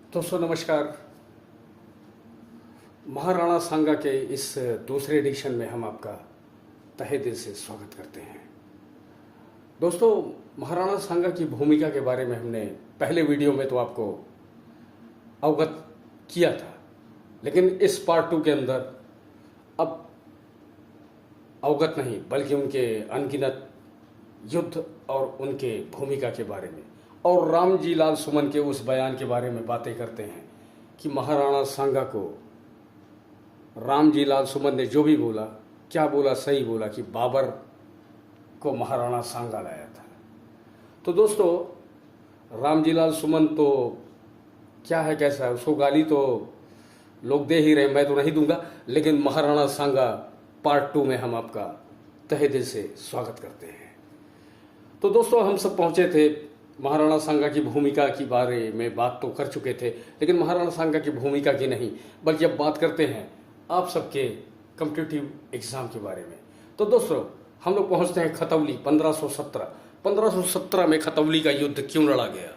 दोस्तों नमस्कार। महाराणा सांगा के इस दूसरे एडिशन में हम आपका तहे दिल से स्वागत करते हैं। दोस्तों, महाराणा सांगा की भूमिका के बारे में हमने पहले वीडियो में तो आपको अवगत किया था, लेकिन इस पार्ट 2 के अंदर अब अवगत नहीं बल्कि उनके अनगिनत युद्ध और उनके भूमिका के बारे में और रामजी लाल सुमन के उस बयान के बारे में बातें करते हैं कि महाराणा सांगा को रामजी लाल सुमन ने जो भी बोला, क्या बोला, सही बोला कि बाबर को महाराणा सांगा लाया था। तो दोस्तों, रामजी लाल सुमन तो क्या है, कैसा है, उसको गाली तो लोग दे ही रहे, मैं तो नहीं दूंगा, लेकिन महाराणा सांगा पार्ट 2 में हम आपका तहे दिल से स्वागत करते हैं। तो दोस्तों, हम सब पहुंचे थे, महाराणा सांगा की भूमिका के बारे में बात तो कर चुके थे, लेकिन महाराणा सांगा की भूमिका की नहीं बल्कि अब बात करते हैं आप सबके कॉम्पिटिटिव एग्जाम के बारे में। तो दोस्तों, हम लोग पहुंचते हैं खतौली 1517 में खतौली का युद्ध क्यों लड़ा गया।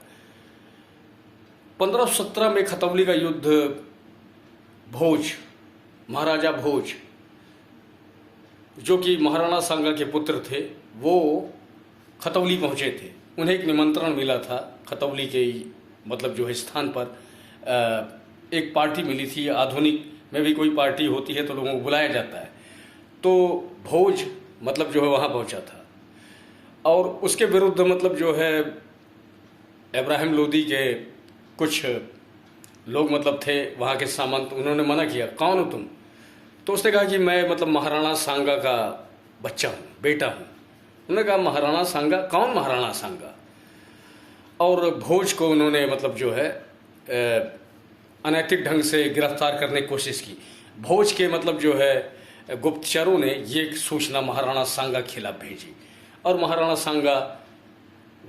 1517 में खतौली का युद्ध भोज, महाराजा भोज जो कि महाराणा सांगा के पुत्र थे, वो खतौली पहुंचे थे। उन्हें एक निमंत्रण मिला था खतौली के मतलब जो है स्थान पर एक पार्टी मिली थी। आधुनिक में भी कोई पार्टी होती है तो लोगों को बुलाया जाता है, तो भोज मतलब जो है वहाँ पहुँचा था और उसके विरुद्ध मतलब जो है इब्राहिम लोदी के कुछ लोग मतलब थे वहाँ के सामंत, उन्होंने मना किया, कौन हो तुम? तो उसने कहा कि मैं मतलब महाराणा सांगा का बच्चा हूँ, बेटा हूँ। उन्होंने कहा महाराणा सांगा? कौन महाराणा सांगा? और भोज को उन्होंने मतलब जो है अनैतिक ढंग से गिरफ्तार करने की कोशिश की। भोज के मतलब जो है गुप्तचरों ने ये सूचना महाराणा सांगा के खिलाफ भेजी और महाराणा सांगा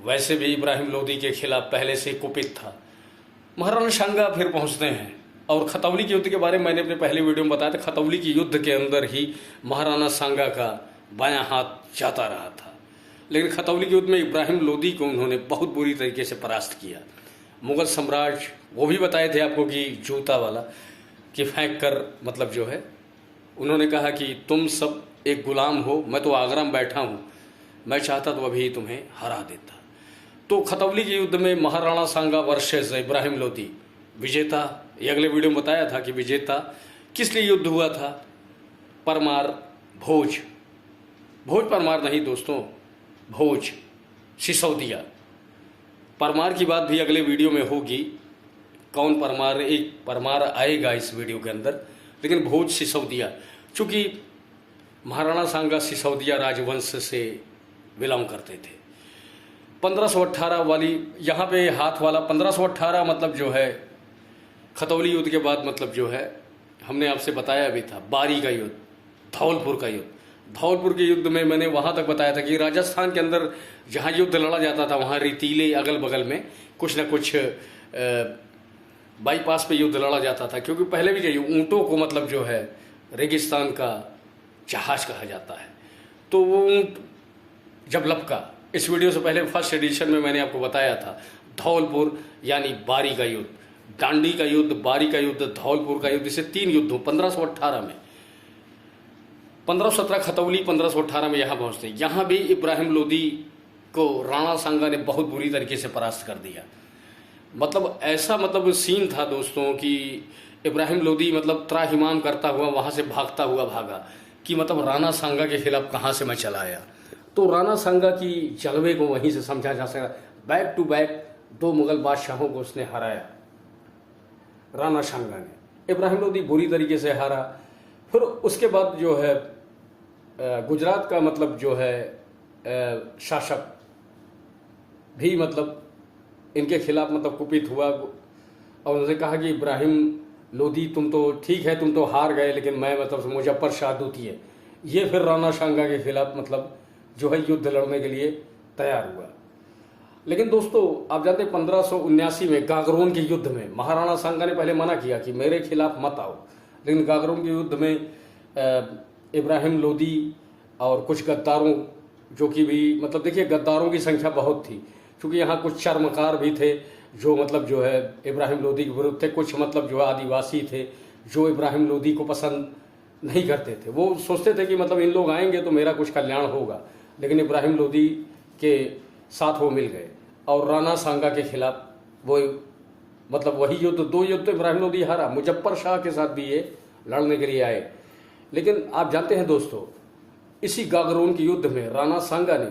वैसे भी इब्राहिम लोदी के खिलाफ पहले से कुपित था। महाराणा सांगा फिर पहुंचते हैं और खतौली के युद्ध के बारे में मैंने अपने पहले वीडियो में बताया था। खतौली के युद्ध के अंदर ही महाराणा सांगा का बायां हाथ जाता रहा था, लेकिन खतौली के युद्ध में इब्राहिम लोदी को उन्होंने बहुत बुरी तरीके से परास्त किया। मुगल सम्राट वो भी बताए थे आपको कि जूता वाला कि फेंक कर मतलब जो है उन्होंने कहा कि तुम सब एक गुलाम हो, मैं तो आगरा में बैठा हूँ, मैं चाहता तो अभी तुम्हें हरा देता। तो खतौली के युद्ध में महाराणा सांगा वर्सेस इब्राहिम लोदी विजेता। ये अगले वीडियो में बताया था कि विजेता किस लिए युद्ध हुआ था। परमार भोज, भोज परमार नहीं दोस्तों, भोज सिसोदिया। परमार की बात भी अगले वीडियो में होगी, कौन परमार, एक परमार आएगा इस वीडियो के अंदर, लेकिन भोज सिसोदिया, चूँकि महाराणा सांगा सिसोदिया राजवंश से बिलोंग करते थे। 1518 वाली यहाँ पे हाथ वाला 1518 मतलब जो है खतौली युद्ध के बाद मतलब जो है हमने आपसे बताया भी था बारी का युद्ध, धौलपुर का युद्ध। धौलपुर के युद्ध में मैंने वहाँ तक बताया था कि राजस्थान के अंदर जहाँ युद्ध लड़ा जाता था वहाँ रेतीले अगल बगल में कुछ ना कुछ बाईपास पे युद्ध लड़ा जाता था, क्योंकि पहले भी कही ऊँटों को मतलब जो है रेगिस्तान का जहाज कहा जाता है। तो वो ऊँट जब लपका, इस वीडियो से पहले फर्स्ट एडिशन में मैंने आपको बताया था धौलपुर यानी बारी का युद्ध, दांडी का युद्ध, बारी का युद्ध, धौलपुर का युद्ध, इसे 3 युद्ध 1518 में। 1517 खतौली, 1518 में यहाँ पहुँचते। यहाँ भी इब्राहिम लोदी को राणा सांगा ने बहुत बुरी तरीके से परास्त कर दिया। मतलब ऐसा मतलब सीन था दोस्तों कि इब्राहिम लोदी मतलब त्राहिमाम करता हुआ वहाँ से भागता हुआ भागा कि मतलब राणा सांगा के खिलाफ कहाँ से मैं चला आया। तो राणा सांगा की जलवे को वहीं से समझा जा सका। बैक टू बैक 2 मुगल बादशाहों को उसने हराया राणा सांगा ने। इब्राहिम लोदी बुरी तरीके से हारा। फिर उसके बाद जो है गुजरात का मतलब जो है शासक भी मतलब इनके खिलाफ मतलब कुपित हुआ और उन्होंने कहा कि इब्राहिम लोदी तुम तो ठीक है, तुम तो हार गए, लेकिन मैं मतलब मुजफ्फर शाह दूती ये फिर राणा सांगा के खिलाफ मतलब जो है युद्ध लड़ने के लिए तैयार हुआ। लेकिन दोस्तों, आप जानते हैं 1579 में गागरोन के युद्ध में महाराणा सांगा ने पहले मना किया कि मेरे खिलाफ मत आओ, लेकिन गागरोन के युद्ध में इब्राहिम लोदी और कुछ गद्दारों जो कि भी मतलब देखिए गद्दारों की संख्या बहुत थी, क्योंकि यहाँ कुछ चर्मकार भी थे जो मतलब जो है इब्राहिम लोदी के विरुद्ध थे। कुछ मतलब जो है आदिवासी थे जो इब्राहिम लोदी को पसंद नहीं करते थे। वो सोचते थे कि मतलब इन लोग आएंगे तो मेरा कुछ कल्याण होगा, लेकिन इब्राहिम लोदी के साथ वो मिल गए और राणा सांगा के खिलाफ वो मतलब वही युद्ध, 2 युद्ध तो इब्राहिम लोदी हारा। मुजफ्फर शाह के साथ भी ये लड़ने के लिए आए, लेकिन आप जानते हैं दोस्तों, इसी गागरोन के युद्ध में राणा सांगा ने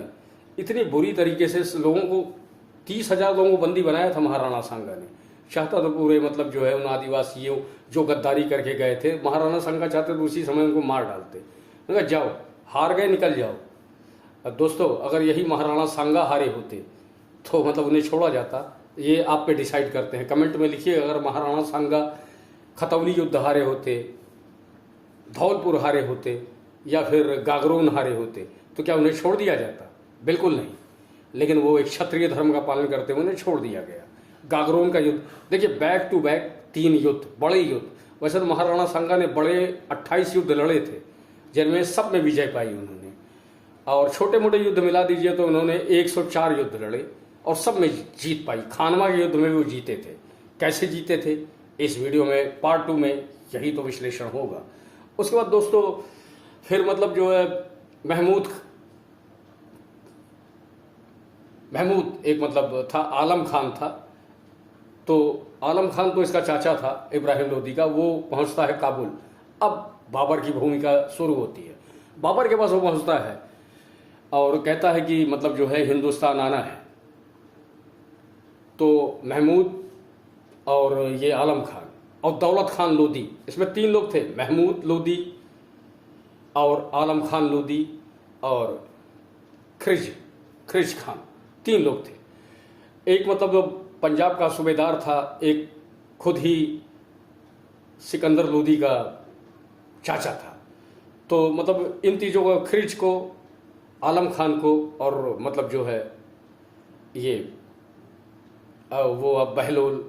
इतनी बुरी तरीके से लोगों को 30,000 लोगों को बंदी बनाया था। महाराणा सांगा ने चाहता तो पूरे मतलब जो है उन आदिवासियों जो गद्दारी करके गए थे, महाराणा सांगा चाहते तो उसी समय उनको मार डालते। उन्होंने कहा जाओ, हार गए, निकल जाओ। अब दोस्तों, अगर यही महाराणा सांगा हारे होते तो मतलब उन्हें छोड़ा जाता। ये आप पे डिसाइड करते हैं, कमेंट में लिखिए। अगर महाराणा सांगा खतौली युद्ध हारे होते, धौलपुर हारे होते या फिर गागरोन हारे होते तो क्या उन्हें छोड़ दिया जाता? बिल्कुल नहीं। लेकिन वो एक क्षत्रिय धर्म का पालन करते हुए उन्हें छोड़ दिया गया। गागरोन का युद्ध देखिए, बैक टू बैक 3 युद्ध, बड़े युद्ध। वैसे तो महाराणा सांगा ने बड़े 28 युद्ध लड़े थे, जिनमें सब में विजय पाई उन्होंने, और छोटे मोटे युद्ध मिला दीजिए तो उन्होंने 104 युद्ध लड़े और सब में जीत पाई। खानवा के युद्ध में भी वो जीते थे। कैसे जीते थे, इस वीडियो में पार्ट 2 में यही तो विश्लेषण होगा। उसके बाद दोस्तों फिर मतलब जो है महमूद एक मतलब था, आलम खान था। तो आलम खान तो इसका चाचा था इब्राहिम लोदी का। वो पहुंचता है काबुल। अब बाबर की भूमिका शुरू होती है। बाबर के पास वो पहुंचता है और कहता है कि मतलब जो है हिंदुस्तान आना है। तो महमूद और ये आलम खान और दौलत खान लोदी, इसमें 3 लोग थे, महमूद लोदी और आलम खान लोदी और खिज खान, 3 लोग थे। एक मतलब पंजाब का सूबेदार था, एक खुद ही सिकंदर लोदी का चाचा था। तो मतलब इन तीनों को, खिज को, आलम खान को और मतलब जो है ये वो अब बहलोल,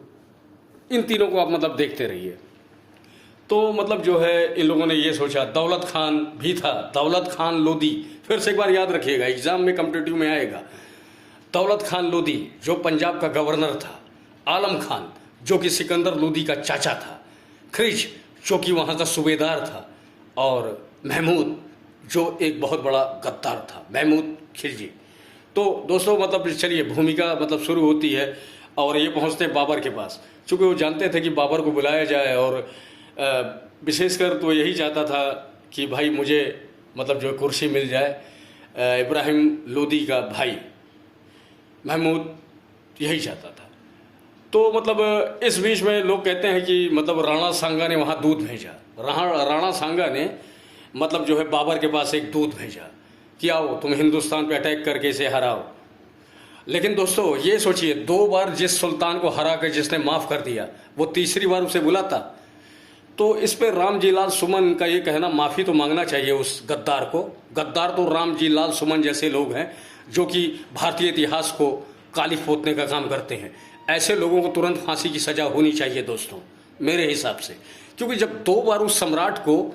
इन तीनों को आप मतलब देखते रहिए। तो मतलब जो है इन लोगों ने ये सोचा, दौलत खान भी था, दौलत खान लोदी, फिर से एक बार याद रखिएगा, एग्जाम में कॉम्पिटिटिव में आएगा। दौलत खान लोदी जो पंजाब का गवर्नर था, आलम खान जो कि सिकंदर लोदी का चाचा था, खिज जो कि वहाँ का सूबेदार था, और महमूद जो एक बहुत बड़ा गद्दार था, महमूद खिलजी। तो दोस्तों मतलब चलिए भूमिका मतलब शुरू होती है और ये पहुँचते हैं बाबर के पास। चूँकि वो जानते थे कि बाबर को बुलाया जाए और विशेषकर तो यही चाहता था कि भाई मुझे मतलब जो कुर्सी मिल जाए। इब्राहिम लोदी का भाई महमूद यही चाहता था। तो मतलब इस बीच में लोग कहते हैं कि मतलब राणा सांगा ने वहाँ दूत भेजा। राणा सांगा ने मतलब जो है बाबर के पास एक दूत भेजा कि आओ तुम हिंदुस्तान पे अटैक करके इसे हराओ। लेकिन दोस्तों ये सोचिए, 2 बार जिस सुल्तान को हरा कर जिसने माफ़ कर दिया, वो तीसरी बार उसे बुलाता। तो इस पर रामजी लाल सुमन का ये कहना, माफ़ी तो मांगना चाहिए उस गद्दार को। गद्दार तो रामजी लाल सुमन जैसे लोग हैं जो कि भारतीय इतिहास को काली पोतने का काम करते हैं। ऐसे लोगों को तुरंत फांसी की सज़ा होनी चाहिए दोस्तों, मेरे हिसाब से। क्योंकि जब 2 बार उस सम्राट को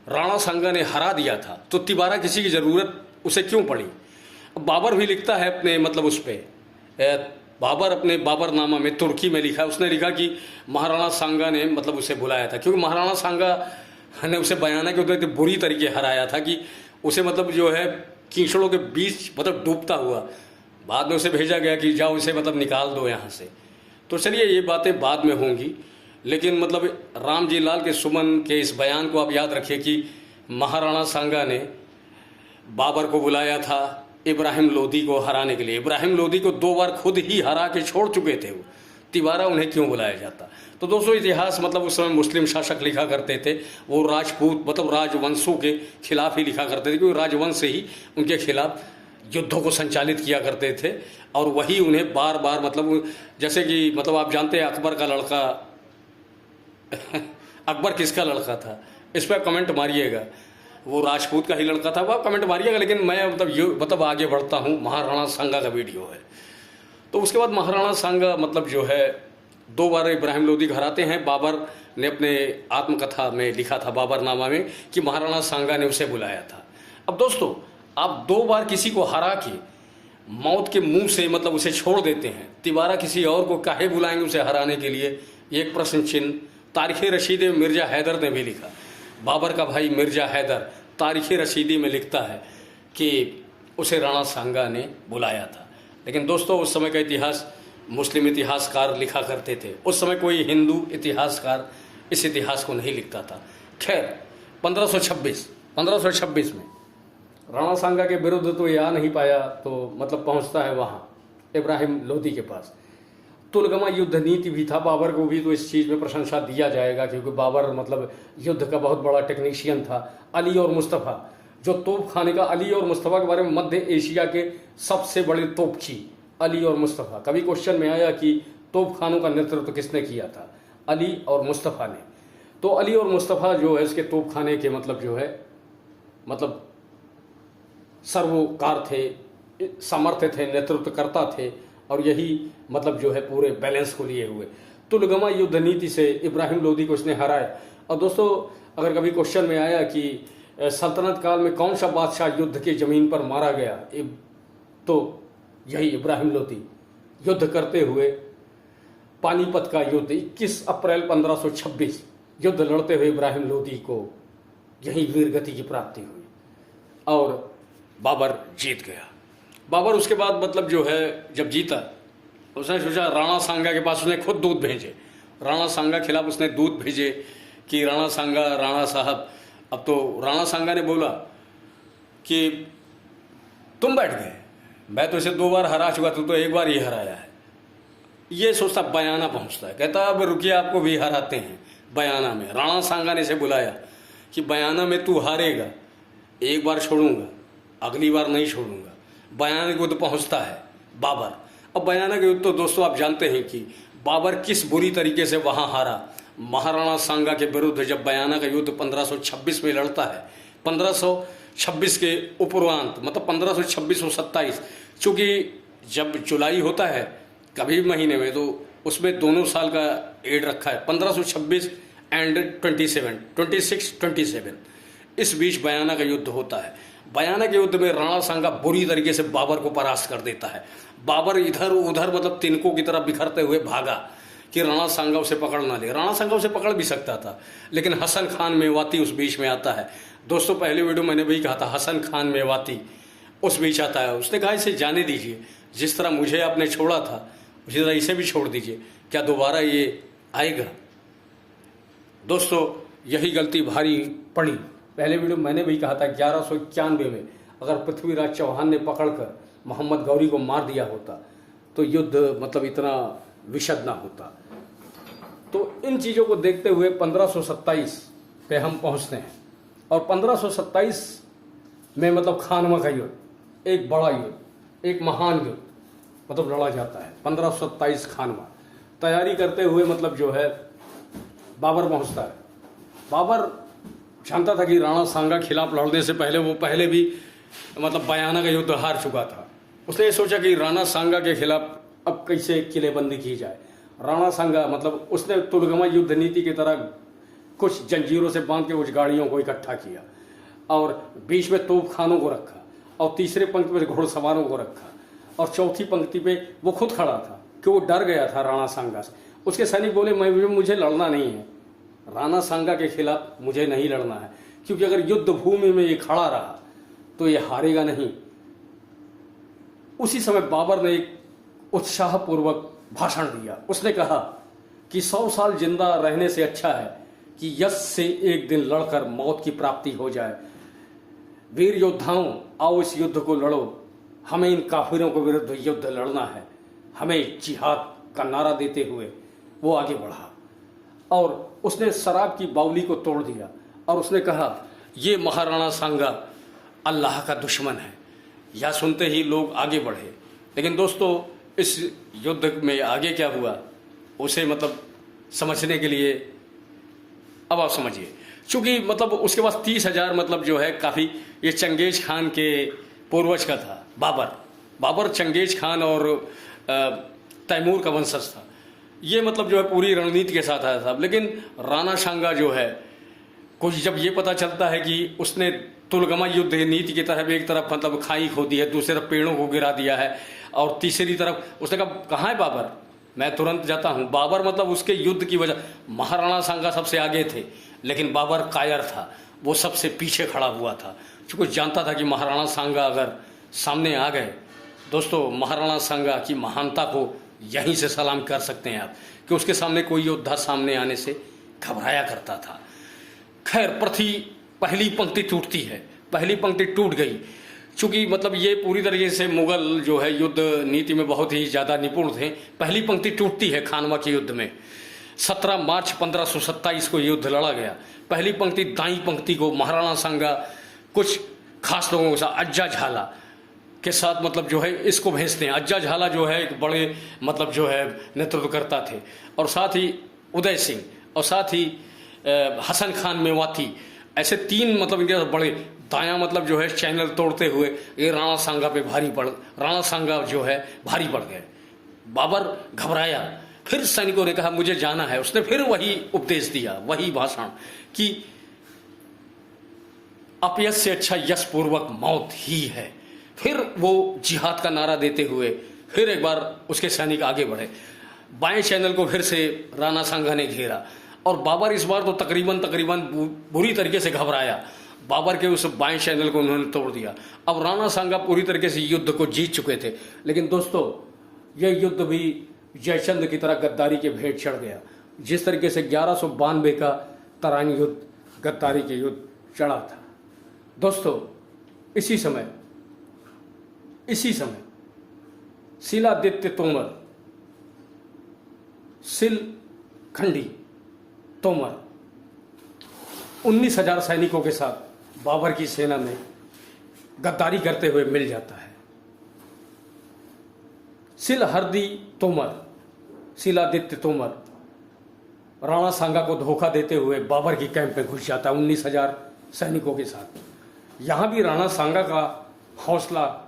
राणा सांगा ने हरा दिया था तो तिबारा किसी की ज़रूरत उसे क्यों पड़ी। बाबर भी लिखता है अपने मतलब उस पर, बाबर अपने बाबरनामा में तुर्की में लिखा, उसने लिखा कि महाराणा सांगा ने मतलब उसे बुलाया था, क्योंकि महाराणा सांगा ने उसे बयाना के उधर बुरी तरीके हराया था कि उसे मतलब जो है कीचड़ों के बीच मतलब डूबता हुआ, बाद में उसे भेजा गया कि जाओ इसे मतलब निकाल दो यहाँ से। तो चलिए ये बातें बाद में होंगी, लेकिन मतलब रामजी लाल के सुमन के इस बयान को आप याद रखिए कि महाराणा सांगा ने बाबर को बुलाया था इब्राहिम लोदी को हराने के लिए। इब्राहिम लोदी को 2 बार खुद ही हरा के छोड़ चुके थे वो, तिबारा उन्हें क्यों बुलाया जाता। तो दोस्तों इतिहास मतलब उस समय मुस्लिम शासक लिखा करते थे, वो राजपूत मतलब राजवंशों के खिलाफ ही लिखा करते थे, क्योंकि राजवंश से ही उनके खिलाफ युद्धों को संचालित किया करते थे। और वही उन्हें बार बार मतलब जैसे कि मतलब आप जानते हैं अकबर का लड़का अकबर किसका लड़का था, इस पर कमेंट मारिएगा। वो राजपूत का ही लड़का था, वो कमेंट मारिएगा। लेकिन मैं मतलब आगे बढ़ता हूँ, महाराणा सांगा का वीडियो है। तो उसके बाद महाराणा सांगा मतलब जो है 2 बार इब्राहिम लोदी को हराते हैं। बाबर ने अपने आत्मकथा में लिखा था, बाबरनामा में, कि महाराणा सांगा ने उसे बुलाया था। अब दोस्तों आप 2 बार किसी को हरा के मौत के मुंह से मतलब उसे छोड़ देते हैं। तिवारा किसी और को काहे बुलाएंगे उसे हराने के लिए, एक प्रश्न चिन्ह। तारीख़ रशीदी में मिर्ज़ा हैदर ने भी लिखा, बाबर का भाई मिर्ज़ा हैदर तारीख़ रशीदी में लिखता है कि उसे राणा सांगा ने बुलाया था। लेकिन दोस्तों उस समय का इतिहास मुस्लिम इतिहासकार लिखा करते थे, उस समय कोई हिंदू इतिहासकार इस इतिहास को नहीं लिखता था। खैर 1526 में राणा सांगा के विरुद्ध तो ये आ नहीं पाया, तो मतलब पहुंचता है वहाँ इब्राहिम लोदी के पास। तुलगमा युद्ध नीति भी था, बाबर को भी तो इस चीज़ में प्रशंसा दिया जाएगा क्योंकि बाबर मतलब युद्ध का बहुत बड़ा टेक्नीशियन था। अली और मुस्तफ़ा, जो तोप खाने का, अली और मुस्तफ़ा के बारे में मध्य एशिया के सबसे बड़े तोपची अली और मुस्तफ़ा। कभी क्वेश्चन में आया कि तोप खानों का नेतृत्व किसने किया था, अली और मुस्तफ़ा ने। तो अली और मुस्तफ़ा जो है इसके तोप खाने के मतलब जो है मतलब सर्वोकार थे, सामर्थ्य थे, नेतृत्वकर्ता थे, और यही मतलब जो है पूरे बैलेंस को लिए हुए। तुलगमा युद्ध नीति से इब्राहिम लोदी को इसने हराया। और दोस्तों अगर कभी क्वेश्चन में आया कि सल्तनत काल में कौन सा बादशाह युद्ध की ज़मीन पर मारा गया, तो यही इब्राहिम लोदी युद्ध करते हुए पानीपत का युद्ध 21 अप्रैल 1526 युद्ध लड़ते हुए इब्राहिम लोदी को यही वीरगति की प्राप्ति हुई और बाबर जीत गया। बाबर उसके बाद मतलब जो है जब जीता उसने सोचा राणा सांगा के पास, उसने खुद दूत भेजे, राणा सांगा खिलाफ उसने दूत भेजे कि राणा सांगा, राणा साहब। अब तो राणा सांगा ने बोला कि तुम बैठ गए, मैं तो इसे 2 बार हरा चुका, तू तो 1 बार ही हराया है। ये सोचता बयाना पहुंचता है, कहता अब रुकिए आपको भी हराते हैं। बयाना में राणा सांगा ने इसे बुलाया कि बयाना में तू हारेगा, 1 बार छोड़ूंगा, अगली बार नहीं छोड़ूंगा। बयाना के युद्ध पहुंचता है बाबर। अब बयाना के युद्ध तो दोस्तों आप जानते हैं कि बाबर किस बुरी तरीके से वहां हारा महाराणा सांगा के विरुद्ध। जब बयाना का युद्ध 1526 में लड़ता है, 1526 के उपरांत मतलब 1526-27, चूँकि जब जुलाई होता है कभी भी महीने में, तो उसमें दोनों साल का एड रखा है, 1526 एंड 26-27, इस बीच बयाना का युद्ध होता है। बयाना के युद्ध में राणा सांगा बुरी तरीके से बाबर को परास्त कर देता है। बाबर इधर उधर मतलब तिनकों की तरफ बिखरते हुए भागा कि राणा सांगा उसे पकड़ ना ले। राणा सांगा उसे पकड़ भी सकता था, लेकिन हसन खान मेवाती उस बीच में आता है। दोस्तों पहले वीडियो मैंने भी कहा था, हसन खान मेवाती उस बीच आता है। उसने कहा इसे जाने दीजिए, जिस तरह मुझे आपने छोड़ा था उसी तरह इसे भी छोड़ दीजिए, क्या दोबारा ये आएगा। दोस्तों यही गलती भारी पड़ी। पहले वीडियो मैंने भी कहा था 1191 में अगर पृथ्वीराज चौहान ने पकड़कर मोहम्मद गौरी को मार दिया होता तो युद्ध मतलब इतना विशद ना होता। तो इन चीज़ों को देखते हुए 1527 पे हम पहुंचते हैं और 1527 में मतलब खानवा का युद्ध, एक बड़ा युद्ध, एक महान युद्ध मतलब लड़ा जाता है। 1527 खानवा तैयारी करते हुए मतलब जो है बाबर पहुंचता है। बाबर जानता था कि राणा सांगा खिलाफ लड़ने से पहले वो पहले भी मतलब बयाना का युद्ध हार चुका था। उसने ये सोचा कि राणा सांगा के खिलाफ अब कैसे किलेबंदी की जाए। राणा सांगा मतलब उसने तुलगमा युद्ध नीति की तरह कुछ जंजीरों से बांध के कुछ गाड़ियों को इकट्ठा किया और बीच में तोप खानों को रखा और तीसरे पंक्ति में घुड़सवारों को रखा और चौथी पंक्ति पे वो खुद खड़ा था कि वो डर गया था राणा सांगा से। उसके सैनिक बोले मुझे लड़ना नहीं है, राणा सांगा के खिलाफ मुझे नहीं लड़ना है, क्योंकि अगर युद्ध भूमि में ये खड़ा रहा तो ये हारेगा नहीं। उसी समय बाबर ने एक उत्साहपूर्वक भाषण दिया। उसने कहा कि 100 साल जिंदा रहने से अच्छा है कि यश से एक दिन लड़कर मौत की प्राप्ति हो जाए। वीर योद्धाओं, आओ इस युद्ध को लड़ो, हमें इन काफिरों के विरुद्ध युद्ध लड़ना है। हमें जिहाद का नारा देते हुए वो आगे बढ़ा और उसने शराब की बावली को तोड़ दिया और उसने कहा ये महाराणा सांगा अल्लाह का दुश्मन है। यह सुनते ही लोग आगे बढ़े। लेकिन दोस्तों इस युद्ध में आगे क्या हुआ उसे मतलब समझने के लिए अब आप समझिए। चूँकि मतलब उसके पास 30,000 मतलब जो है काफ़ी, ये चंगेज खान के पूर्वज का था। बाबर चंगेज खान और तैमूर का वंशज था। ये मतलब जो है पूरी रणनीति के साथ आया था। लेकिन राणा सांगा जो है कुछ जब ये पता चलता है कि उसने तुलगमा युद्ध नीति की तरफ एक तरफ मतलब खाई खोदी है, दूसरी तरफ पेड़ों को गिरा दिया है, और तीसरी तरफ उसने कहा कहाँ है बाबर, मैं तुरंत जाता हूँ। बाबर मतलब उसके युद्ध की वजह, महाराणा सांगा सबसे आगे थे लेकिन बाबर कायर था, वो सबसे पीछे खड़ा हुआ था, क्योंकि जानता था कि महाराणा सांगा अगर सामने आ गए दोस्तों, महाराणा सांगा की महानता को यहीं से सलाम कर सकते हैं आप, कि उसके सामने कोई योद्धा सामने आने से घबराया करता था। खैर पहली पंक्ति टूटती है, पहली पंक्ति टूट गई, चूंकि मतलब ये पूरी तरीके से मुगल जो है युद्ध नीति में बहुत ही ज़्यादा निपुण थे। पहली पंक्ति टूटती है खानवा के युद्ध में। 17 मार्च 1527 को युद्ध लड़ा गया। पहली पंक्ति दाई पंक्ति को महाराणा सांगा कुछ खास लोगों के साथ अज्जा झाला के साथ मतलब जो है इसको भेजते हैं। अज्जा झाला जो है एक बड़े मतलब जो है नेतृत्व करता थे, और साथ ही उदय सिंह और साथ ही हसन खान मेवाती, ऐसे 3 मतलब इनके बड़े दायां मतलब जो है चैनल तोड़ते हुए ये राणा सांगा पे राणा सांगा जो है भारी पड़ गए। बाबर घबराया, फिर सैनिकों ने कहा मुझे जाना है। उसने फिर वही उपदेश दिया, वही भाषण कि अपयश से अच्छा यश पूर्वक मौत ही है। फिर वो जिहाद का नारा देते हुए फिर एक बार उसके सैनिक आगे बढ़े। बाएं चैनल को फिर से राणा सांगा ने घेरा, और बाबर इस बार तो तकरीबन बुरी तरीके से घबराया। बाबर के उस बाएं चैनल को उन्होंने तोड़ दिया। अब राणा सांगा पूरी तरीके से युद्ध को जीत चुके थे, लेकिन दोस्तों यह युद्ध भी जयचंद की तरह गद्दारी के भेंट चढ़ गया। जिस तरीके से 1192 का तराइन युद्ध गद्दारी के युद्ध चढ़ा था दोस्तों, इसी समय शिलादित्य तोमर, सिलखंडी तोमर 19,000 सैनिकों के साथ बाबर की सेना में गद्दारी करते हुए मिल जाता है। शिलादित्य तोमर राणा सांगा को धोखा देते हुए बाबर की कैंप में घुस जाता है 19,000 सैनिकों के साथ। यहां भी राणा सांगा का हौसला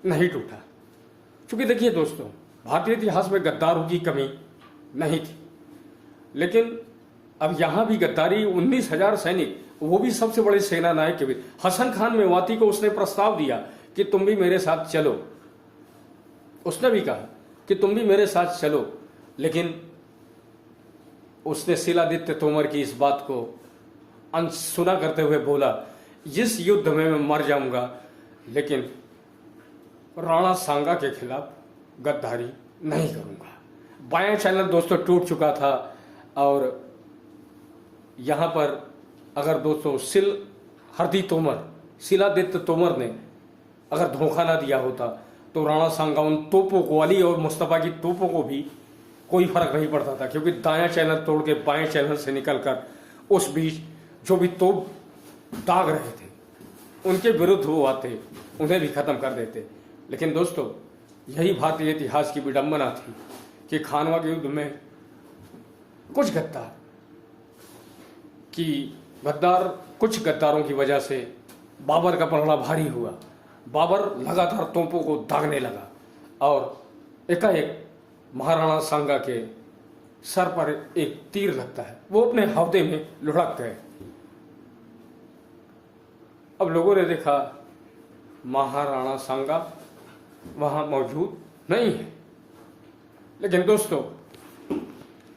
नहीं टूटा, क्योंकि देखिए दोस्तों, भारतीय इतिहास में गद्दारों की कमी नहीं थी, लेकिन अब यहां भी गद्दारी। 19,000 सैनिक, वो भी सबसे बड़े सेना नायक के भी। हसन खान मेवाती को उसने प्रस्ताव दिया कि तुम भी मेरे साथ चलो, उसने भी कहा कि तुम भी मेरे साथ चलो, लेकिन उसने शिलादित्य तोमर की इस बात को अनसुना करते हुए बोला, इस युद्ध में मैं मर जाऊंगा लेकिन राणा सांगा के खिलाफ गद्दारी नहीं करूंगा। बायां चैनल दोस्तों टूट चुका था, और यहां पर अगर दोस्तों शिलादित्य तोमर ने अगर धोखा ना दिया होता तो राणा सांगा उन तोपों को, अली और मुस्तफा की तोपों को भी कोई फर्क नहीं पड़ता था, क्योंकि दायां चैनल तोड़ के बाएं चैनल से निकलकर उस बीच जो भी तोप दाग रहे थे उनके विरुद्ध वो आते, उन्हें भी खत्म कर देते। लेकिन दोस्तों यही भारतीय इतिहास की विडंबना थी कि खानवा के युद्ध में कुछ गद्दारों की वजह से बाबर का पलड़ा भारी हुआ। बाबर लगातार तोपों को दागने लगा, और एकाएक महाराणा सांगा के सर पर एक तीर लगता है, वो अपने हौदे में लुढ़क गए। अब लोगों ने देखा महाराणा सांगा वहां मौजूद नहीं है। लेकिन दोस्तों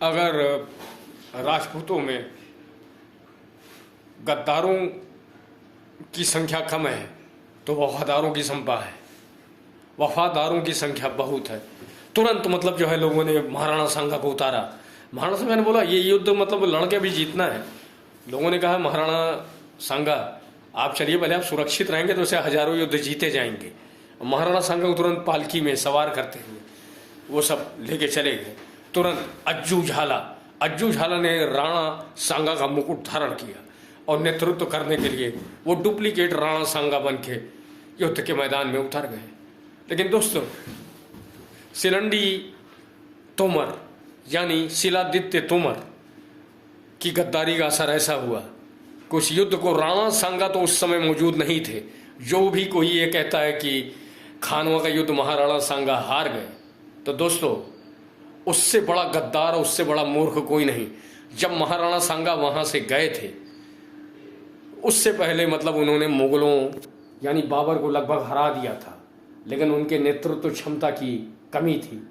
अगर राजपूतों में गद्दारों की संख्या कम है तो वफादारों की संख्या बहुत है। तुरंत मतलब जो है लोगों ने महाराणा सांगा को उतारा। महाराणा सांगा ने बोला ये युद्ध मतलब लड़के भी जीतना है। लोगों ने कहा महाराणा सांगा आप चलिए, पहले आप सुरक्षित रहेंगे तो उसे हजारों युद्ध जीते जाएंगे। महाराणा सांगा को तुरंत पालकी में सवार करते हुए वो सब लेके चले गए। तुरंत अज्जू झाला ने राणा सांगा का मुकुट धारण किया और नेतृत्व करने के लिए वो डुप्लीकेट राणा सांगा बन के युद्ध के मैदान में उतर गए। लेकिन दोस्तों शिलादित्य तोमर की गद्दारी का असर ऐसा हुआ कि उस युद्ध को राणा सांगा तो उस समय मौजूद नहीं थे। जो भी कोई ये कहता है कि खानवा का युद्ध महाराणा सांगा हार गए, तो दोस्तों उससे बड़ा गद्दार, उससे बड़ा मूर्ख कोई नहीं। जब महाराणा सांगा वहां से गए थे उससे पहले मतलब उन्होंने मुगलों यानी बाबर को लगभग हरा दिया था, लेकिन उनके नेतृत्व क्षमता की कमी थी।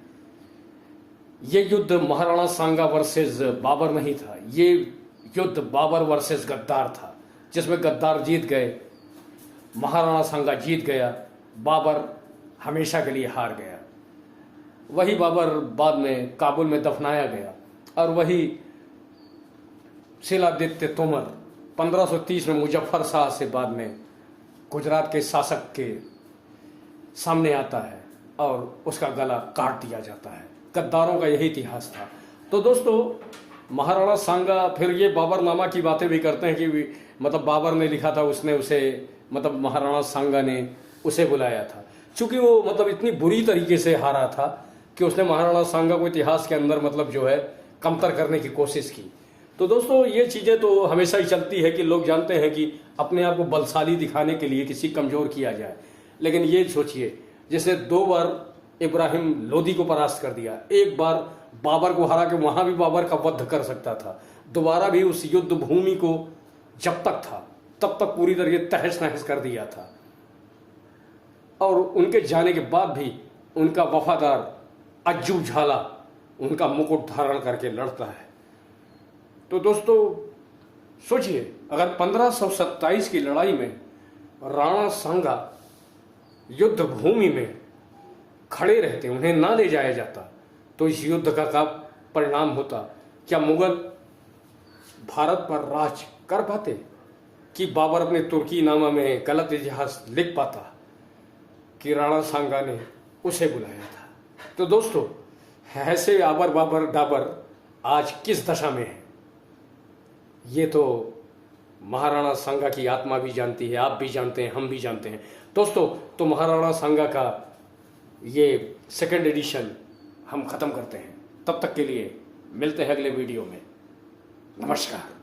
ये युद्ध महाराणा सांगा वर्सेस बाबर नहीं था, ये युद्ध बाबर वर्सेस गद्दार था, जिसमें गद्दार जीत गए, महाराणा सांगा जीत गया, बाबर हमेशा के लिए हार गया। वही बाबर बाद में काबुल में दफनाया गया और वही शिलादित्य तोमर 1530 में मुजफ्फर शाह से बाद में गुजरात के शासक के सामने आता है और उसका गला काट दिया जाता है। गद्दारों का यही इतिहास था। तो दोस्तों महाराणा सांगा फिर ये बाबरनामा की बातें भी करते हैं कि मतलब बाबर ने लिखा था, उसने उसे मतलब महाराणा सांगा ने उसे बुलाया था, चूंकि वो मतलब इतनी बुरी तरीके से हारा था कि उसने महाराणा सांगा को इतिहास के अंदर मतलब जो है कमतर करने की कोशिश की। तो दोस्तों ये चीज़ें तो हमेशा ही चलती है कि लोग जानते हैं कि अपने आप को बलशाली दिखाने के लिए किसी कमज़ोर किया जाए, लेकिन ये सोचिए जैसे 2 बार इब्राहिम लोदी को परास्त कर दिया, एक बार बाबर को हरा के वहाँ भी बाबर का वध कर सकता था, दोबारा भी उस युद्ध भूमि को जब तक था तब तक पूरी तरह तहस नहस कर दिया था, और उनके जाने के बाद भी उनका वफादार अज्जू झाला उनका मुकुट धारण करके लड़ता है। तो दोस्तों सोचिए अगर 1527 की लड़ाई में राणा सांगा युद्ध भूमि में खड़े रहते, उन्हें ना ले जाया जाता, तो इस युद्ध का परिणाम होता? क्या मुगल भारत पर राज कर पाते कि बाबर अपने तुर्की नामा में गलत इतिहास लिख पाता कि राणा सांगा ने उसे बुलाया था? तो दोस्तों ऐसे आबर बाबर डाबर आज किस दशा में है ये तो महाराणा सांगा की आत्मा भी जानती है, आप भी जानते हैं, हम भी जानते हैं दोस्तों। तो महाराणा सांगा का ये 2nd एडिशन हम ख़त्म करते हैं। तब तक के लिए मिलते हैं अगले वीडियो में। नमस्कार।